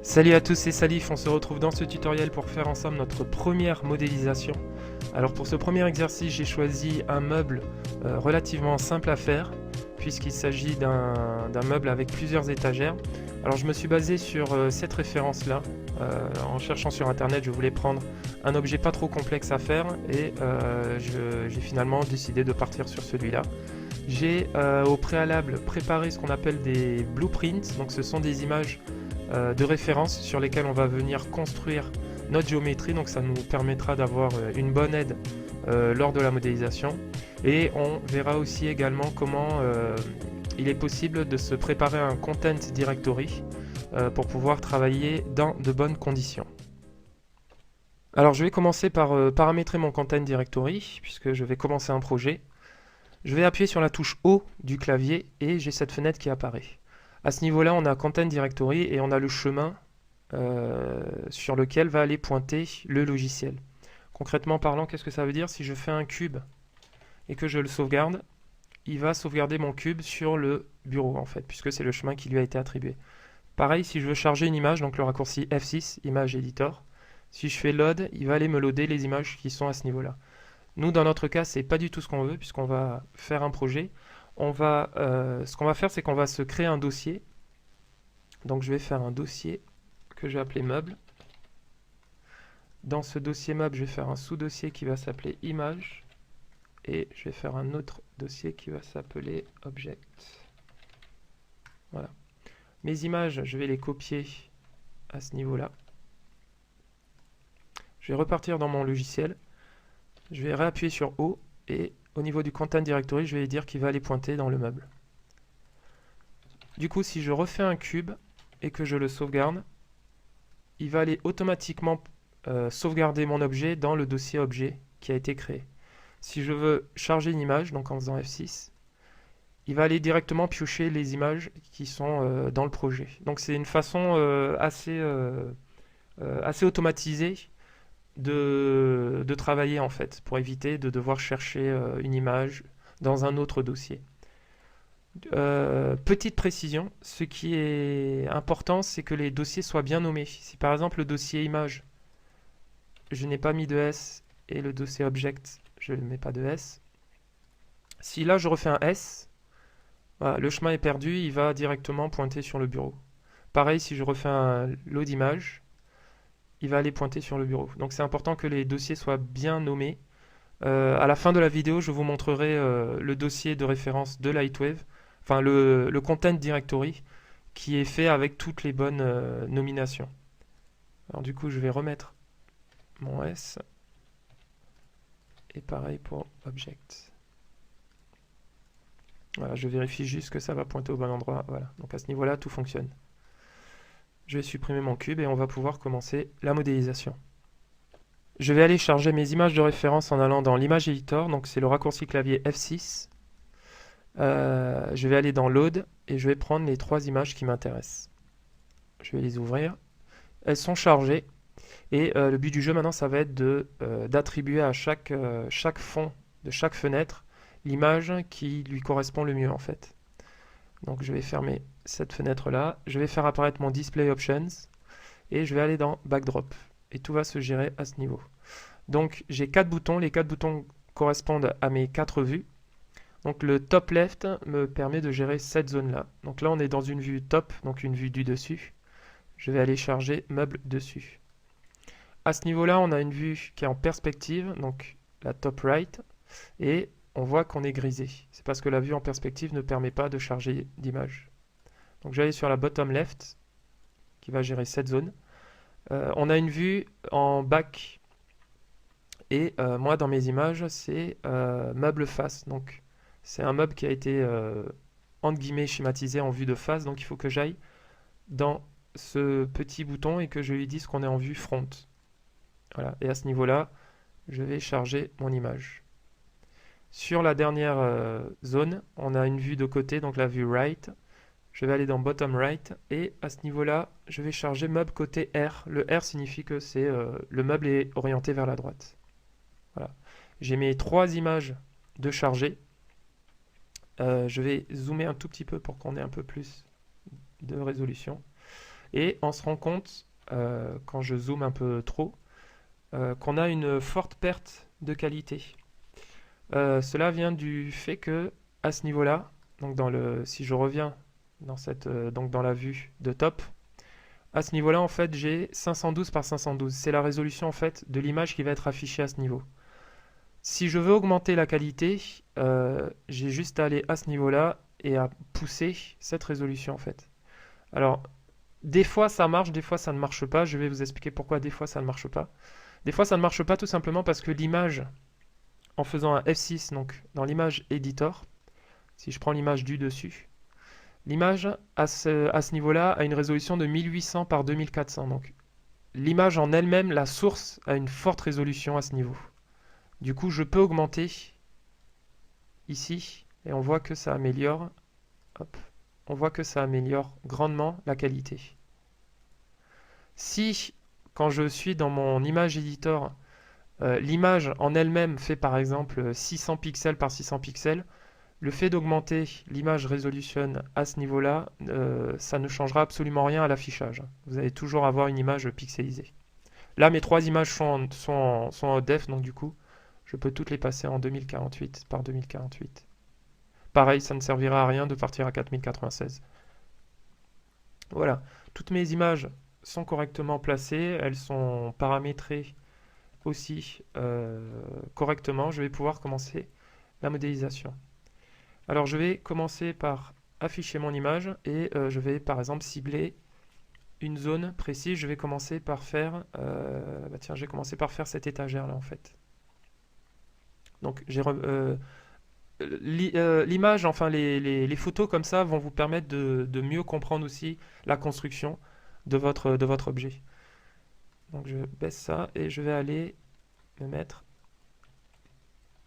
Salut à tous, c'est Salif, on se retrouve dans ce tutoriel pour faire ensemble notre première modélisation. Alors pour ce premier exercice, j'ai choisi un meuble relativement simple à faire, puisqu'il s'agit d'un meuble avec plusieurs étagères. Alors je me suis basé sur cette référence-là. En cherchant sur internet, je voulais prendre un objet pas trop complexe à faire, et j'ai finalement décidé de partir sur celui-là. J'ai au préalable préparé ce qu'on appelle des blueprints, donc ce sont des images de référence sur lesquelles on va venir construire notre géométrie, donc ça nous permettra d'avoir une bonne aide lors de la modélisation. Et on verra aussi également comment il est possible de se préparer un content directory pour pouvoir travailler dans de bonnes conditions. Alors je vais commencer par paramétrer mon content directory, puisque je vais commencer un projet. Je vais appuyer sur la touche O du clavier et j'ai cette fenêtre qui apparaît. À ce niveau-là, on a Content Directory et on a le chemin sur lequel va aller pointer le logiciel. Concrètement parlant, qu'est-ce que ça veut dire? Si je fais un cube et que je le sauvegarde, il va sauvegarder mon cube sur le bureau en fait, puisque c'est le chemin qui lui a été attribué. Pareil, si je veux charger une image, donc le raccourci F6, Image Editor, si je fais Load, il va aller me loader les images qui sont à ce niveau-là. Nous, dans notre cas, c'est pas du tout ce qu'on veut, puisqu'on va faire un projet. Ce qu'on va faire, c'est qu'on va se créer un dossier. Donc je vais faire un dossier que je vais appeler meuble. Dans ce dossier meuble, je vais faire un sous-dossier qui va s'appeler image. Et je vais faire un autre dossier qui va s'appeler object. Voilà. Mes images, je vais les copier à ce niveau-là. Je vais repartir dans mon logiciel. Je vais réappuyer sur O et au niveau du Content Directory, je vais dire qu'il va aller pointer dans le meuble. Du coup, si je refais un cube et que je le sauvegarde, il va aller automatiquement sauvegarder mon objet dans le dossier objet qui a été créé. Si je veux charger une image, donc en faisant F6, il va aller directement piocher les images qui sont dans le projet. Donc c'est une façon assez automatisée de travailler en fait, pour éviter de devoir chercher une image dans un autre dossier. Petite précision, ce qui est important, c'est que les dossiers soient bien nommés. Si par exemple le dossier image, je n'ai pas mis de S, et le dossier object, je ne mets pas de S. Si là je refais un S, voilà, le chemin est perdu, il va directement pointer sur le bureau. Pareil, si je refais un load image, il va aller pointer sur le bureau. Donc c'est important que les dossiers soient bien nommés. À la fin de la vidéo, je vous montrerai le dossier de référence de Lightwave, enfin le Content Directory, qui est fait avec toutes les bonnes nominations. Alors du coup, je vais remettre mon S. Et pareil pour Object. Voilà, je vérifie juste que ça va pointer au bon endroit. Voilà, donc à ce niveau-là, tout fonctionne. Je vais supprimer mon cube et on va pouvoir commencer la modélisation. Je vais aller charger mes images de référence en allant dans l'image editor, donc c'est le raccourci clavier F6. Je vais aller dans Load et je vais prendre les 3 images qui m'intéressent. Je vais les ouvrir. Elles sont chargées et le but du jeu maintenant, ça va être d'attribuer à chaque fond de chaque fenêtre l'image qui lui correspond le mieux en fait. Donc je vais fermer cette fenêtre là, je vais faire apparaître mon Display Options et je vais aller dans Backdrop et tout va se gérer à ce niveau. Donc j'ai 4 boutons, les 4 boutons correspondent à mes 4 vues. Donc le top left me permet de gérer cette zone là. Donc là on est dans une vue top, donc une vue du dessus. Je vais aller charger meuble dessus. À ce niveau là on a une vue qui est en perspective, donc la top right, et on voit qu'on est grisé. C'est parce que la vue en perspective ne permet pas de charger d'image. Donc je vais aller sur la bottom left qui va gérer cette zone. On a une vue en back et moi dans mes images c'est meuble face. Donc c'est un meuble qui a été entre guillemets schématisé en vue de face. Donc il faut que j'aille dans ce petit bouton et que je lui dise qu'on est en vue front. Voilà. Et à ce niveau-là, je vais charger mon image. Sur la dernière zone, on a une vue de côté, donc la vue right. Je vais aller dans bottom right et à ce niveau-là, je vais charger meuble côté R. Le R signifie que c'est le meuble est orienté vers la droite. Voilà. J'ai mes 3 images de charger. Je vais zoomer un tout petit peu pour qu'on ait un peu plus de résolution. Et on se rend compte, quand je zoome un peu trop, qu'on a une forte perte de qualité. Cela vient du fait que à ce niveau-là, donc si je reviens donc dans la vue de top, à ce niveau-là, en fait, j'ai 512 par 512. C'est la résolution en fait de l'image qui va être affichée à ce niveau. Si je veux augmenter la qualité, j'ai juste à aller à ce niveau-là et à pousser cette résolution en fait. Alors, des fois ça marche, des fois ça ne marche pas. Je vais vous expliquer pourquoi des fois ça ne marche pas. Des fois ça ne marche pas tout simplement parce que l'image, en faisant un F6, donc dans l'image editor, si je prends l'image du dessus, l'image à ce niveau-là a une résolution de 1800 par 2400. Donc l'image en elle-même, la source, a une forte résolution à ce niveau. Du coup, je peux augmenter ici et on voit que ça améliore, hop, on voit que ça améliore grandement la qualité. Si, quand je suis dans mon image editor, l'image en elle-même fait par exemple 600 pixels par 600 pixels, le fait d'augmenter l'image resolution à ce niveau-là, ça ne changera absolument rien à l'affichage. Vous allez toujours avoir une image pixelisée. Là, mes trois images sont en haute def, donc du coup, je peux toutes les passer en 2048 par 2048. Pareil, ça ne servira à rien de partir à 4096. Voilà, toutes mes images sont correctement placées, elles sont paramétrées aussi correctement. Je vais pouvoir commencer la modélisation. Alors je vais commencer par afficher mon image et je vais par exemple cibler une zone précise. Je vais commencer par faire tiens, je vais commencer par faire cette étagère là en fait. Donc l'image, enfin les photos comme ça vont vous permettre de mieux comprendre aussi la construction de votre objet. Donc je baisse ça et je vais aller me mettre,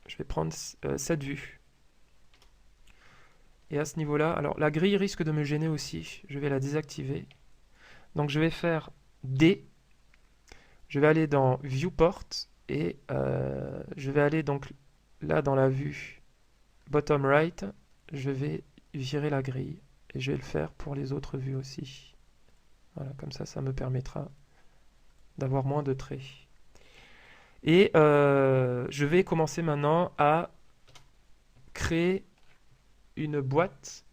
je vais prendre cette vue. Et à ce niveau-là, alors la grille risque de me gêner aussi, je vais la désactiver. Donc je vais faire D, je vais aller dans Viewport et je vais aller donc là dans la vue bottom right, je vais virer la grille et je vais le faire pour les autres vues aussi. Voilà, comme ça me permettra d'avoir moins de traits. Et je vais commencer maintenant à créer une boîte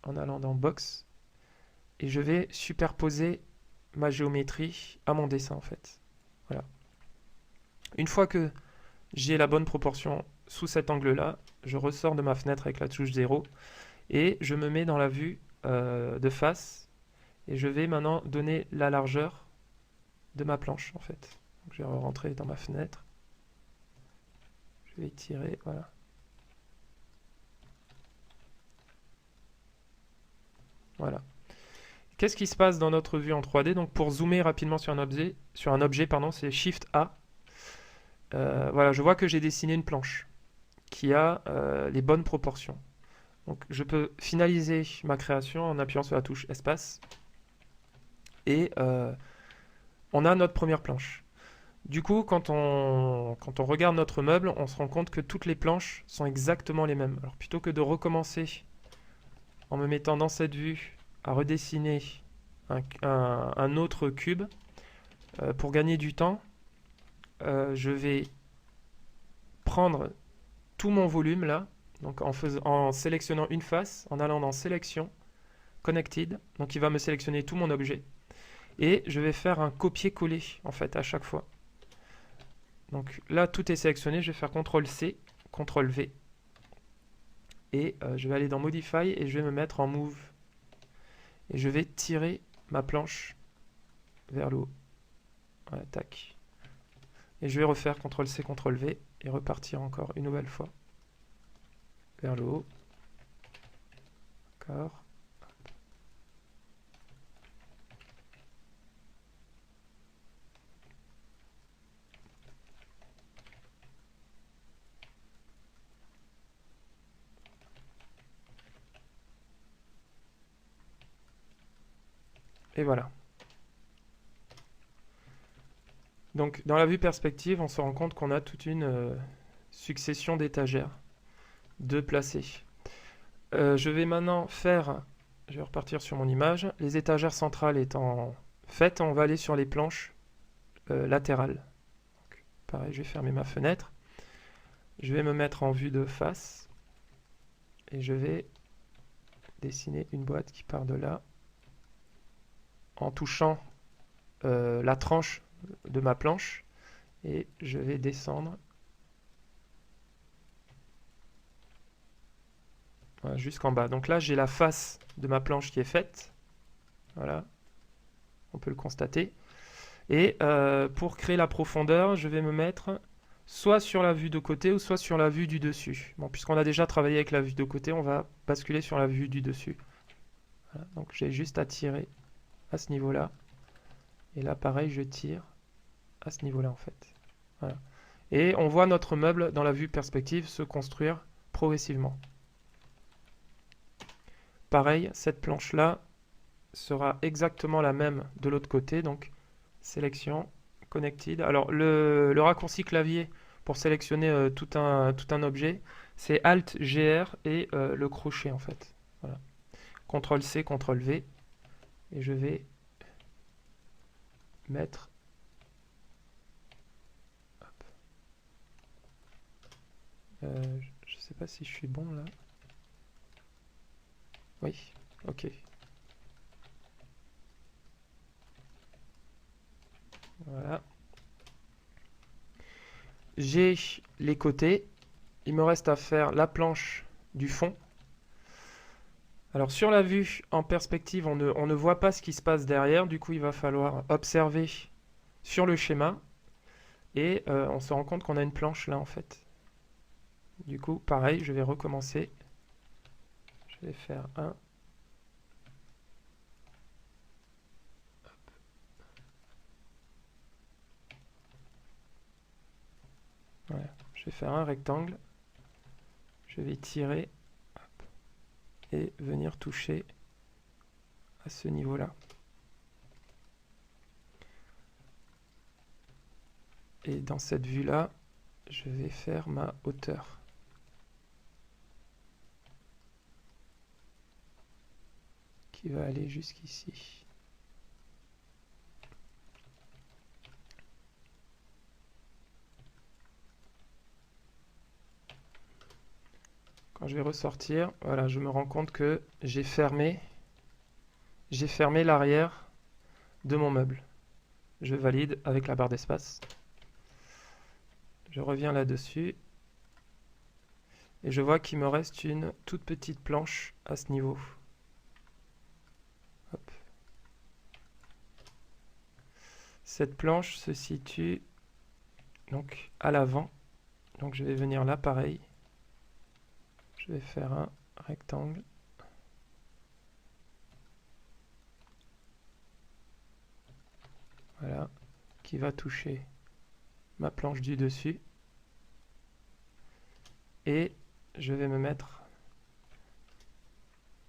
en allant dans Box et je vais superposer ma géométrie à mon dessin en fait. Voilà. Une fois que j'ai la bonne proportion sous cet angle-là, je ressors de ma fenêtre avec la touche 0 et je me mets dans la vue de face et je vais maintenant donner la largeur de ma planche en fait. Donc, je vais rentrer dans ma fenêtre. Je vais étirer, voilà. Voilà. Qu'est-ce qui se passe dans notre vue en 3D? Donc pour zoomer rapidement sur un objet, c'est Shift A. Voilà, je vois que j'ai dessiné une planche qui a les bonnes proportions. Donc je peux finaliser ma création en appuyant sur la touche espace. Et on a notre première planche. Du coup, quand on regarde notre meuble, on se rend compte que toutes les planches sont exactement les mêmes. Alors plutôt que de recommencer en me mettant dans cette vue à redessiner un autre cube, pour gagner du temps, je vais prendre tout mon volume là, donc en sélectionnant une face, en allant dans Sélection, Connected, donc il va me sélectionner tout mon objet, et je vais faire un copier-coller en fait à chaque fois. Donc là tout est sélectionné, je vais faire CTRL-C, CTRL-V, et je vais aller dans Modify et je vais me mettre en Move, et je vais tirer ma planche vers le haut. Voilà, tac. Et je vais refaire CTRL-C, CTRL-V et repartir encore une nouvelle fois vers le haut. D'accord. Et voilà. Donc dans la vue perspective, on se rend compte qu'on a toute une succession d'étagères de placées. Je vais maintenant Je vais repartir sur mon image. Les étagères centrales étant faites, on va aller sur les planches latérales. Donc, pareil, je vais fermer ma fenêtre. Je vais me mettre en vue de face. Et je vais dessiner une boîte qui part de là. En touchant la tranche de ma planche. Et je vais descendre voilà, jusqu'en bas. Donc là, j'ai la face de ma planche qui est faite. Voilà, on peut le constater. Et pour créer la profondeur, je vais me mettre soit sur la vue de côté ou soit sur la vue du dessus. Bon, puisqu'on a déjà travaillé avec la vue de côté, on va basculer sur la vue du dessus. Voilà, donc j'ai juste à tirer à ce niveau-là. Et là, pareil, je tire à ce niveau-là, en fait. Voilà. Et on voit notre meuble dans la vue perspective se construire progressivement. Pareil, cette planche-là sera exactement la même de l'autre côté. Donc, sélection, connected. Alors, le raccourci clavier pour sélectionner tout un objet, c'est Alt-GR et le crochet, en fait. Voilà. CTRL-C, CTRL-V. Et je vais mettre... je ne sais pas si je suis bon, là. Oui, ok. Voilà. J'ai les côtés. Il me reste à faire la planche du fond. Alors sur la vue en perspective, on ne voit pas ce qui se passe derrière. Du coup, il va falloir observer sur le schéma. Et on se rend compte qu'on a une planche là en fait. Du coup, pareil, je vais recommencer. Je vais faire un. Voilà. Je vais faire un rectangle. Je vais tirer hop, et venir toucher à ce niveau-là. Et dans cette vue-là, je vais faire ma hauteur. Qui va aller jusqu'ici. Quand je vais ressortir, voilà, je me rends compte que j'ai fermé l'arrière de mon meuble. Je valide avec la barre d'espace. Je reviens là-dessus. Et je vois qu'il me reste une toute petite planche à ce niveau. Hop. Cette planche se situe donc à l'avant. Donc je vais venir là, pareil. Je vais faire un rectangle. Voilà, qui va toucher ma planche du dessus. Et je vais me mettre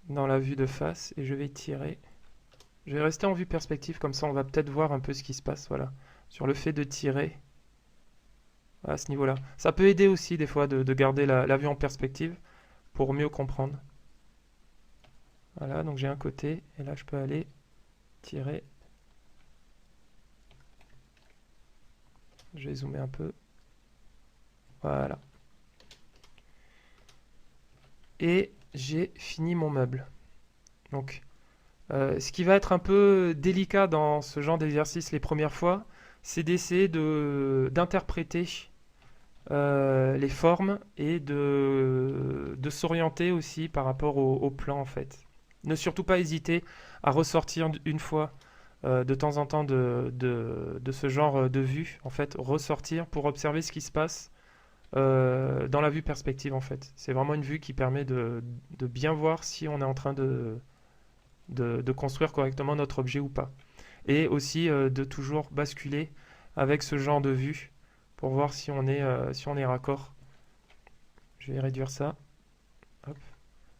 dans la vue de face et je vais tirer. Je vais rester en vue perspective, comme ça on va peut-être voir un peu ce qui se passe, voilà. Sur le fait de tirer à ce niveau-là. Ça peut aider aussi des fois de garder la vue en perspective pour mieux comprendre. Voilà, donc j'ai un côté et là je peux aller tirer. Je vais zoomer un peu. Voilà. Et j'ai fini mon meuble. Donc, ce qui va être un peu délicat dans ce genre d'exercice les premières fois, c'est d'essayer d'interpréter les formes et de s'orienter aussi par rapport au plan en fait. Ne surtout pas hésiter à ressortir une fois de temps en temps de ce genre de vue, en fait, ressortir pour observer ce qui se passe dans la vue perspective en fait. C'est vraiment une vue qui permet de bien voir si on est en train de construire correctement notre objet ou pas. Et aussi de toujours basculer avec ce genre de vue pour voir si on est raccord. Je vais réduire ça. Hop.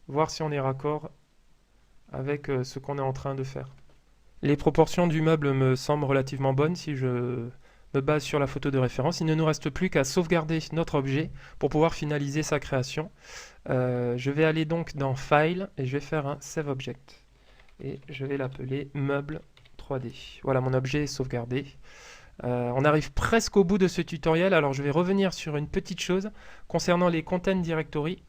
Voir si on est raccord avec ce qu'on est en train de faire. Les proportions du meuble me semblent relativement bonnes si je me base sur la photo de référence. Il ne nous reste plus qu'à sauvegarder notre objet pour pouvoir finaliser sa création. Je vais aller donc dans File et je vais faire un Save Object. et je vais l'appeler meuble 3D. Voilà, mon objet est sauvegardé. On arrive presque au bout de ce tutoriel, alors je vais revenir sur une petite chose concernant les Content Directory.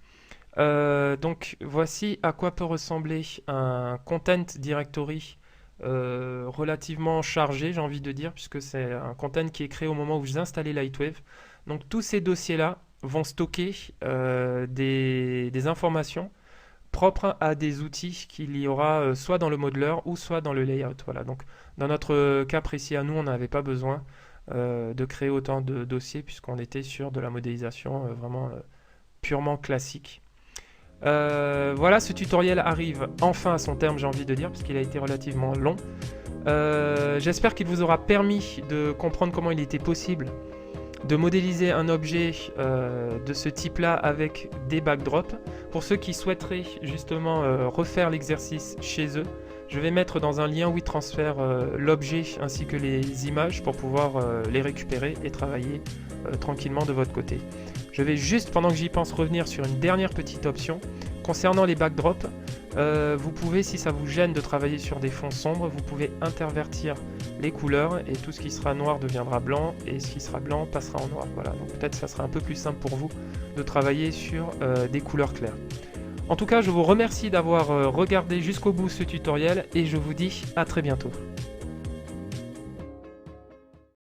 Donc voici à quoi peut ressembler un Content Directory relativement chargé, j'ai envie de dire, puisque c'est un content qui est créé au moment où vous installez Lightwave. Donc tous ces dossiers-là vont stocker des informations propres à des outils qu'il y aura soit dans le modeler ou soit dans le layout. Voilà. Donc dans notre cas précis à nous, on n'avait pas besoin de créer autant de dossiers puisqu'on était sur de la modélisation vraiment purement classique. Voilà, ce tutoriel arrive enfin à son terme, j'ai envie de dire, puisqu'il a été relativement long. J'espère qu'il vous aura permis de comprendre comment il était possible de modéliser un objet de ce type-là avec des backdrops. Pour ceux qui souhaiteraient justement refaire l'exercice chez eux, je vais mettre dans un lien WeTransfer l'objet ainsi que les images pour pouvoir les récupérer et travailler tranquillement de votre côté. Je vais juste, pendant que j'y pense, revenir sur une dernière petite option. Concernant les backdrops, vous pouvez, si ça vous gêne de travailler sur des fonds sombres, vous pouvez intervertir les couleurs et tout ce qui sera noir deviendra blanc et ce qui sera blanc passera en noir. Voilà, donc peut-être ça sera un peu plus simple pour vous de travailler sur des couleurs claires. En tout cas, je vous remercie d'avoir regardé jusqu'au bout ce tutoriel et je vous dis à très bientôt.